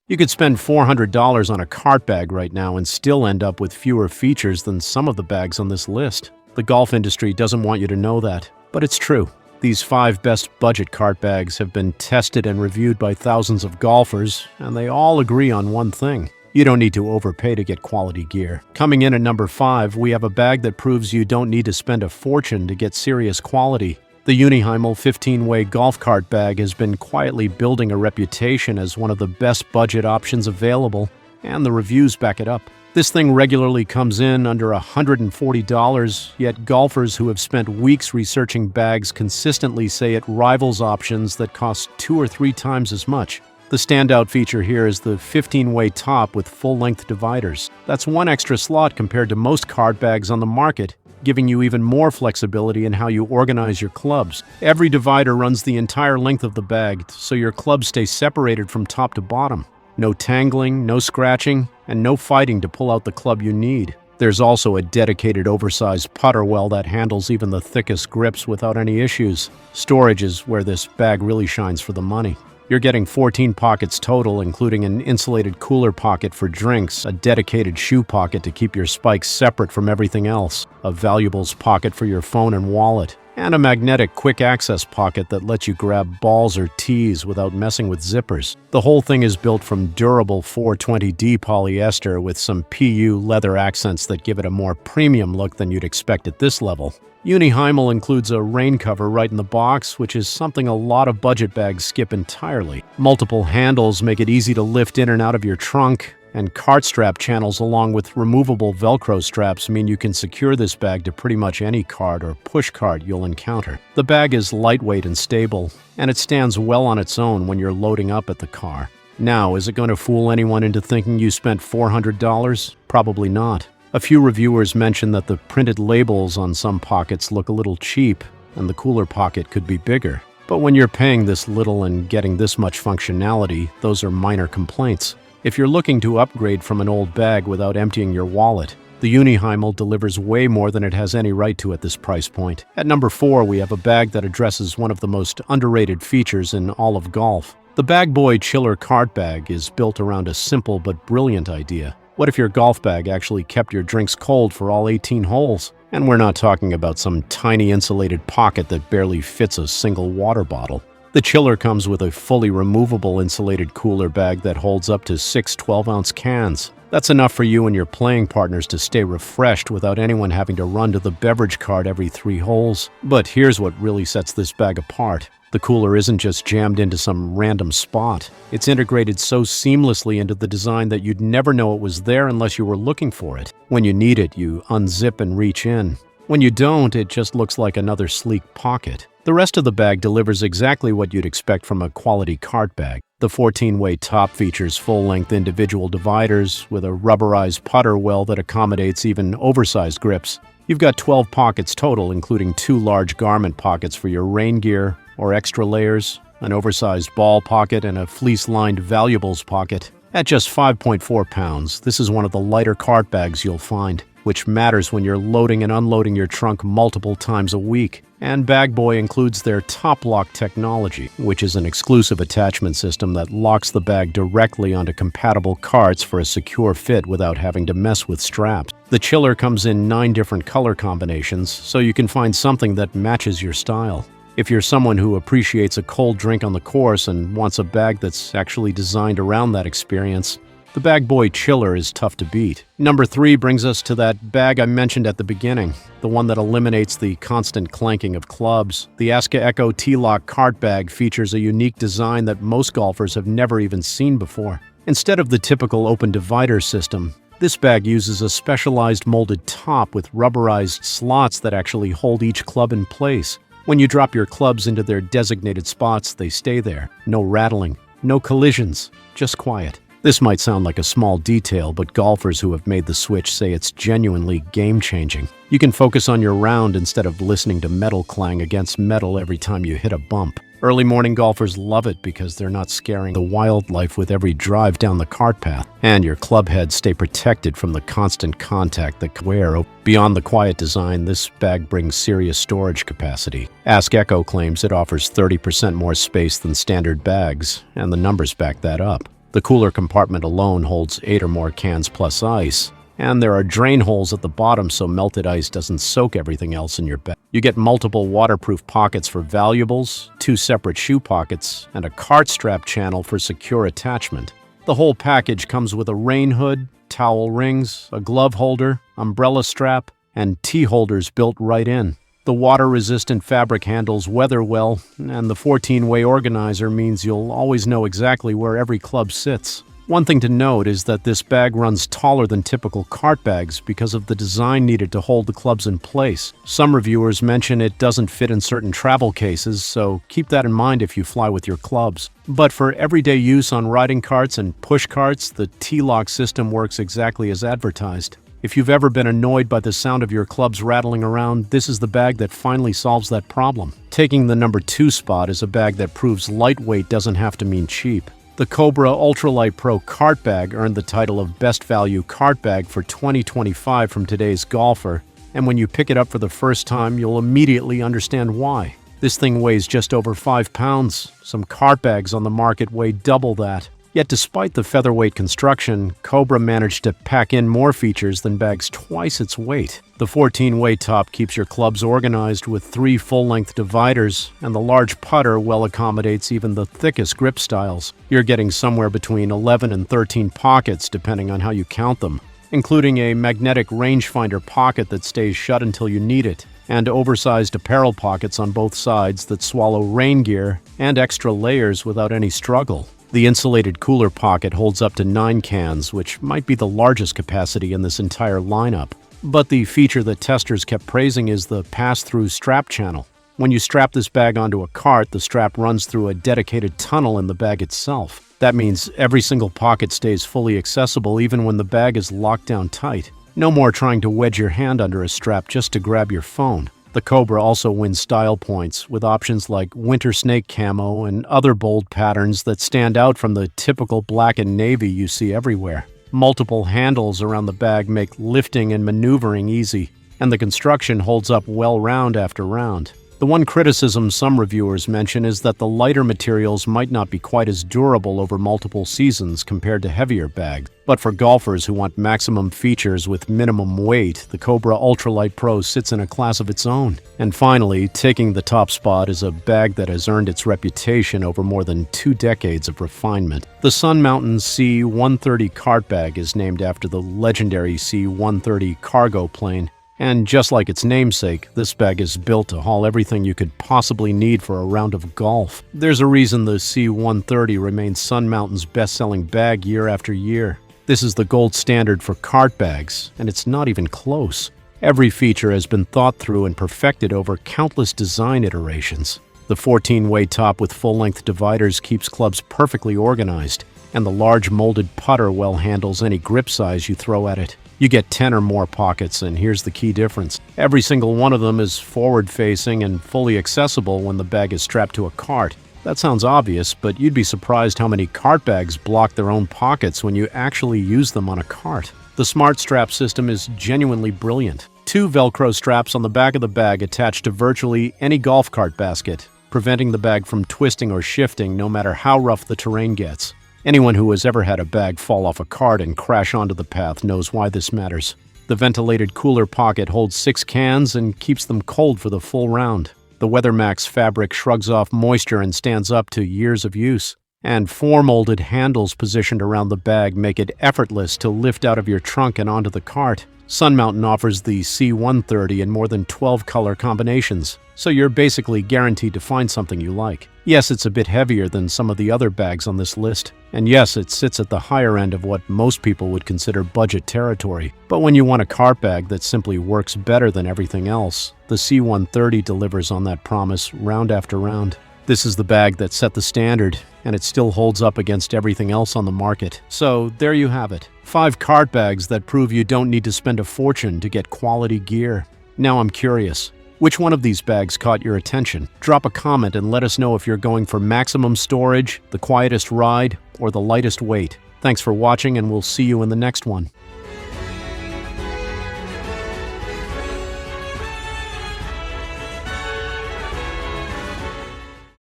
You could spend $400 on a cart bag right now and still end up with fewer features than some of the bags on this list. The golf industry doesn't want you to know that, but it's true. These 5 best budget cart bags have been tested and reviewed by thousands of golfers, and they all agree on one thing. You don't need to overpay to get quality gear. Coming in at number 5, we have a bag that proves you don't need to spend a fortune to get serious quality. The Uniimal 15-way golf cart bag has been quietly building a reputation as one of the best budget options available, and the reviews back it up. This thing regularly comes in under $140, yet golfers who have spent weeks researching bags consistently say it rivals options that cost 2 or 3 times as much. The standout feature here is the 15-way top with full-length dividers. That's 1 extra slot compared to most cart bags on the market, giving you even more flexibility in how you organize your clubs. Every divider runs the entire length of the bag, so your clubs stay separated from top to bottom. No tangling, no scratching, and no fighting to pull out the club you need. There's also a dedicated oversized putter well that handles even the thickest grips without any issues. Storage is where this bag really shines for the money. You're getting 14 pockets total, including an insulated cooler pocket for drinks, a dedicated shoe pocket to keep your spikes separate from everything else, a valuables pocket for your phone and wallet, and a magnetic quick-access pocket that lets you grab balls or tees without messing with zippers. The whole thing is built from durable 420D polyester with some PU leather accents that give it a more premium look than you'd expect at this level. Uniimal includes a rain cover right in the box, which is something a lot of budget bags skip entirely. Multiple handles make it easy to lift in and out of your trunk, and cart strap channels along with removable Velcro straps mean you can secure this bag to pretty much any cart or push cart you'll encounter. The bag is lightweight and stable, and it stands well on its own when you're loading up at the car. Now, is it going to fool anyone into thinking you spent $400? Probably not. A few reviewers mention that the printed labels on some pockets look a little cheap, and the cooler pocket could be bigger. But when you're paying this little and getting this much functionality, those are minor complaints. If you're looking to upgrade from an old bag without emptying your wallet, the Uniimal delivers way more than it has any right to at this price point. At number 4, we have a bag that addresses one of the most underrated features in all of golf. The Bag Boy Chiller Cart Bag is built around a simple but brilliant idea. What if your golf bag actually kept your drinks cold for all 18 holes? And we're not talking about some tiny insulated pocket that barely fits a single water bottle. The chiller comes with a fully removable insulated cooler bag that holds up to 6 12-ounce cans. That's enough for you and your playing partners to stay refreshed without anyone having to run to the beverage cart every 3 holes. But here's what really sets this bag apart. The cooler isn't just jammed into some random spot. It's integrated so seamlessly into the design that you'd never know it was there unless you were looking for it. When you need it, you unzip and reach in. When you don't, it just looks like another sleek pocket. The rest of the bag delivers exactly what you'd expect from a quality cart bag. The 14-way top features full-length individual dividers with a rubberized putter well that accommodates even oversized grips. You've got 12 pockets total, including 2 large garment pockets for your rain gear or extra layers, an oversized ball pocket, and a fleece-lined valuables pocket. At just 5.4 pounds, this is one of the lighter cart bags you'll find, which matters when you're loading and unloading your trunk multiple times a week. And Bag Boy includes their Top Lock technology, which is an exclusive attachment system that locks the bag directly onto compatible carts for a secure fit without having to mess with straps. The chiller comes in 9 different color combinations, so you can find something that matches your style. If you're someone who appreciates a cold drink on the course and wants a bag that's actually designed around that experience, the Bag Boy Chiller is tough to beat. Number 3 brings us to that bag I mentioned at the beginning, the one that eliminates the constant clanking of clubs. The Aska Echo T-Lock cart bag features a unique design that most golfers have never even seen before. Instead of the typical open divider system, this bag uses a specialized molded top with rubberized slots that actually hold each club in place. When you drop your clubs into their designated spots, they stay there. No rattling, no collisions, just quiet. This might sound like a small detail, but golfers who have made the switch say it's genuinely game-changing. You can focus on your round instead of listening to metal clang against metal every time you hit a bump. Early morning golfers love it because they're not scaring the wildlife with every drive down the cart path, and your club heads stay protected from the constant contact that can wear. Beyond the quiet design, this bag brings serious storage capacity. Aska Echo claims it offers 30% more space than standard bags, and the numbers back that up. The cooler compartment alone holds 8 or more cans plus ice, and there are drain holes at the bottom so melted ice doesn't soak everything else in your bag. You get multiple waterproof pockets for valuables, 2 separate shoe pockets, and a cart strap channel for secure attachment. The whole package comes with a rain hood, towel rings, a glove holder, umbrella strap, and tea holders built right in. The water-resistant fabric handles weather well, and the 14-way organizer means you'll always know exactly where every club sits. One thing to note is that this bag runs taller than typical cart bags because of the design needed to hold the clubs in place. Some reviewers mention it doesn't fit in certain travel cases, so keep that in mind if you fly with your clubs. But for everyday use on riding carts and push carts, the T-Lock system works exactly as advertised. If you've ever been annoyed by the sound of your clubs rattling around, this is the bag that finally solves that problem. Taking the number 2 spot is a bag that proves lightweight doesn't have to mean cheap. The Cobra Ultralight Pro cart bag earned the title of Best Value Cart Bag for 2025 from Today's Golfer, and when you pick it up for the first time, you'll immediately understand why. This thing weighs just over 5 pounds. Some cart bags on the market weigh double that. Yet despite the featherweight construction, Cobra managed to pack in more features than bags twice its weight. The 14-way top keeps your clubs organized with 3 full-length dividers, and the large putter well accommodates even the thickest grip styles. You're getting somewhere between 11 and 13 pockets depending on how you count them, including a magnetic rangefinder pocket that stays shut until you need it, and oversized apparel pockets on both sides that swallow rain gear and extra layers without any struggle. The insulated cooler pocket holds up to 9 cans, which might be the largest capacity in this entire lineup. But the feature that testers kept praising is the pass-through strap channel. When you strap this bag onto a cart, the strap runs through a dedicated tunnel in the bag itself. That means every single pocket stays fully accessible even when the bag is locked down tight. No more trying to wedge your hand under a strap just to grab your phone. The Cobra also wins style points with options like winter snake camo and other bold patterns that stand out from the typical black and navy you see everywhere. Multiple handles around the bag make lifting and maneuvering easy, and the construction holds up well round after round. The one criticism some reviewers mention is that the lighter materials might not be quite as durable over multiple seasons compared to heavier bags. But for golfers who want maximum features with minimum weight, the Cobra Ultralight Pro sits in a class of its own. And finally, taking the top spot is a bag that has earned its reputation over more than 2 decades of refinement. The Mountain C130 cart bag is named after the legendary C130 cargo plane. And just like its namesake, this bag is built to haul everything you could possibly need for a round of golf. There's a reason the C130 remains Sun Mountain's best-selling bag year after year. This is the gold standard for cart bags, and it's not even close. Every feature has been thought through and perfected over countless design iterations. The 14-way top with full-length dividers keeps clubs perfectly organized, and the large molded putter well handles any grip size you throw at it. You get 10 or more pockets, and here's the key difference. Every single one of them is forward-facing and fully accessible when the bag is strapped to a cart. That sounds obvious, but you'd be surprised how many cart bags block their own pockets when you actually use them on a cart. The Smart Strap system is genuinely brilliant. 2 Velcro straps on the back of the bag attach to virtually any golf cart basket, preventing the bag from twisting or shifting no matter how rough the terrain gets. Anyone who has ever had a bag fall off a cart and crash onto the path knows why this matters. The ventilated cooler pocket holds 6 cans and keeps them cold for the full round. The WeatherMax fabric shrugs off moisture and stands up to years of use. And 4 molded handles positioned around the bag make it effortless to lift out of your trunk and onto the cart. Sun Mountain offers the C130 in more than 12 color combinations, so you're basically guaranteed to find something you like. Yes, it's a bit heavier than some of the other bags on this list, and yes, it sits at the higher end of what most people would consider budget territory. But when you want a cart bag that simply works better than everything else, the C130 delivers on that promise round after round. This is the bag that set the standard, and it still holds up against everything else on the market. So there you have it. 5 cart bags that prove you don't need to spend a fortune to get quality gear. Now I'm curious, which one of these bags caught your attention? Drop a comment and let us know if you're going for maximum storage, the quietest ride, or the lightest weight. Thanks for watching, and we'll see you in the next one.